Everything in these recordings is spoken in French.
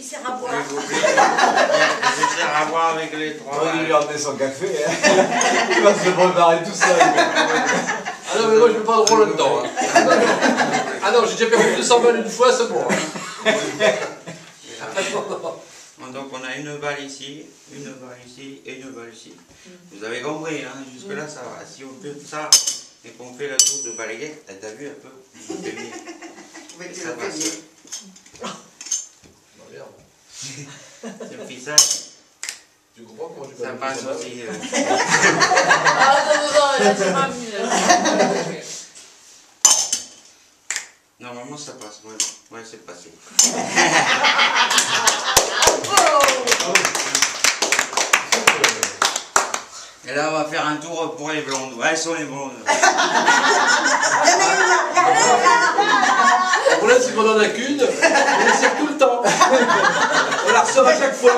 Il sert à boire. Le gobelet, il sert à boire avec les trois. On va lui emmener son café, hein. Il va se le préparer tout seul. Ah non, mais moi je veux pas de rôle là-dedans. Hein. Ah non, j'ai déjà perdu 200 balles une fois, c'est bon. Donc on a une balle ici, une balle ici et une balle ici. Vous avez compris, hein, jusque là ça va. Si on fait ça et qu'on fait la tour de balayette, t'as vu un peu ça passe. Depuis ça, Tu comprends comment je ça passe aussi. Ah non, là c'est pas mieux. Normalement ça passe, ouais c'est passé. Et là on va faire un tour pour les blondes. Ouais, elles sont les blondes. Le problème c'est qu'on en a qu'une, on la sert tout le temps. On la ressort à chaque fois.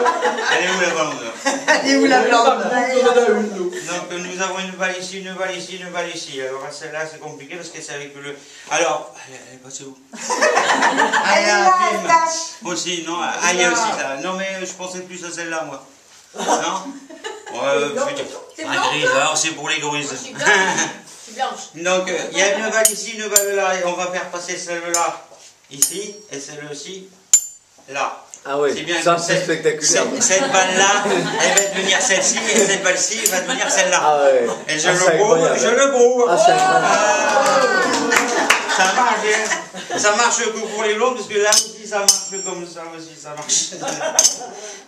Elle est où la blonde? Elle est où la blonde? On en a une, nous. Donc nous avons une balle ici, une balle ici, une balle ici. Alors celle-là c'est compliqué parce que c'est avec le... Alors, elle est passée où? Ah, il y a un film aussi, non? Ah, il y a aussi ça. Non mais je pensais plus à celle-là moi. Non? C'est un blanc, gris, alors c'est pour les grises. Je suis blanche. Donc il y a une balle ici, une balle là, et on va faire passer celle-là ici, et celle-ci là. Ah oui, C'est bien, ça c'est spectaculaire. Cette balle-là, elle va devenir celle-ci, et cette balle-ci va devenir celle-là. Ah ouais. Et je le prouve, Ah, c'est incroyable. Ça marche, hein. Ça marche que pour les blondes, parce que là aussi ça marche comme ça aussi, ça marche.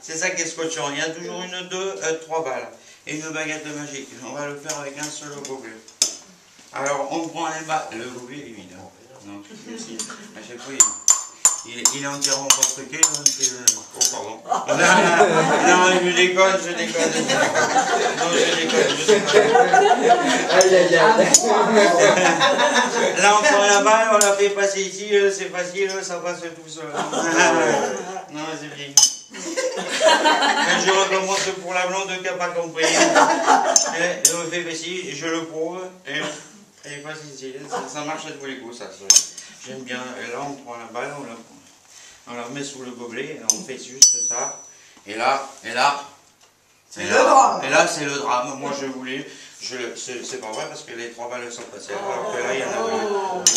C'est ça qui est scotchant. Il y a toujours une, deux, trois balles. Et une baguette magique. On va le faire avec un seul gobelet. Alors on prend le gobelet est vide. Donc ici, à chaque fois il est entièrement pas truqué. Oh pardon. Non, je déconne. Non, je déconne. Aïe aïe aïe. Là on prend la balle, on la fait passer ici, c'est facile, ça passe tout seul. Non, c'est bien. Je recommence pour la blonde qui n'a pas compris. Je me fais ici, je le prouve, et passe ici. Ça marche à tous les coups, ça. J'aime bien. Et là, on prend la balle, on la met sous le gobelet, et on fait juste ça. Et là, c'est le drame. Moi, je voulais. C'est pas vrai parce que les trois balles sont passées, alors que là, il y en a deux.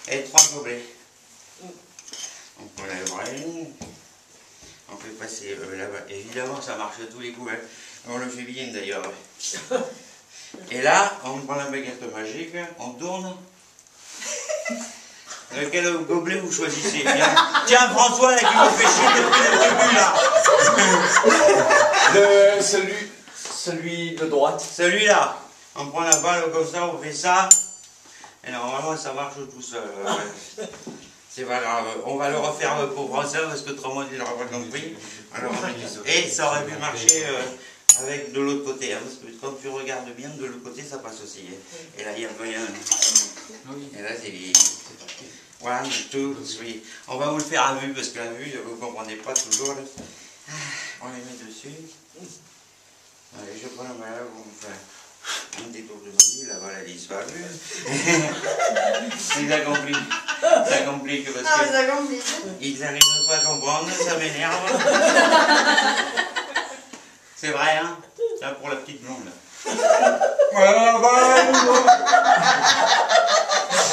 Et trois gobelets. Donc on lève on fait passer là-bas. Évidemment, ça marche à tous les coups. Hein. On le fait bien d'ailleurs. Et là, on prend la baguette magique, on tourne. Quel gobelet vous choisissez? Tiens, François, là, qui vous fait chier depuis le début, là. Celui de droite. Celui-là. On prend la balle comme ça, on fait ça. Et normalement, ça marche tout seul. C'est pas grave. On va le refaire pour François parce que autrement, il n'aura pas compris. Alors, et ça aurait pu marcher avec de l'autre côté. Hein, parce que quand tu regardes bien, de l'autre côté, ça passe aussi. Hein. Et là, il n'y a rien. Et là, c'est bien. 1, 2, 3. On va vous le faire à vue parce que la vue, vous ne comprenez pas toujours. On les met dessus. Allez, je prends la main là, vous me faites un détour de vie, là-bas elle a disparu. Ça complique parce qu'ils n'arrivent pas à comprendre, ça m'énerve. C'est vrai, hein? Ça pour la petite blonde là.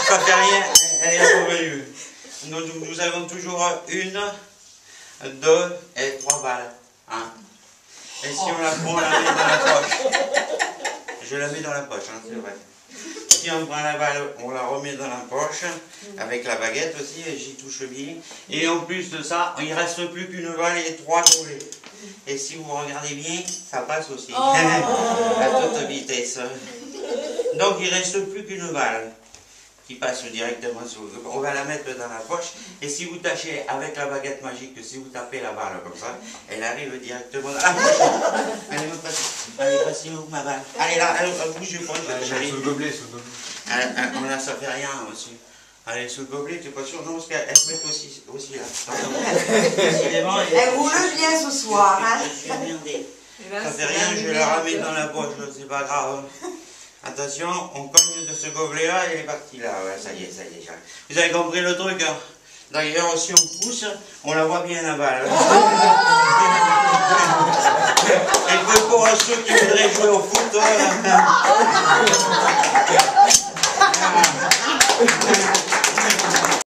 Ça fait rien, elle est revenue. Nous avons toujours 1, 2 et 3 balles. Hein? Et si on la prend, on la met dans la poche. Je la mets dans la poche, hein, c'est vrai. Si on prend la balle, on la remet dans la poche, avec la baguette aussi, et j'y touche bien. Et en plus de ça, il ne reste plus qu'une balle et 3 goulets. Et si vous regardez bien, ça passe aussi. À toute vitesse. Donc il ne reste plus qu'une balle qui passe directement sur le... On va la mettre dans la poche. Et si vous tâchez avec la baguette magique, si vous tapez la balle comme ça, elle arrive directement dans la poche. Allez, passez où ma balle? Allez là, bougez pas. Sous le gobelet, Ça fait rien aussi. Allez, sous le gobelet, tu n'es pas sûr? Non, parce qu'elle se met aussi là. Elle roule bien ce soir. Hein. Ça fait rien, je la ramène dans la poche, c'est pas grave. Attention, on cogne de ce gobelet-là et il est parti là. Ouais, ça y est, ça y est. Vous avez compris le truc, hein? D'ailleurs, si on pousse, on la voit bien là-bas. Et pour ceux qui voudraient jouer au foot,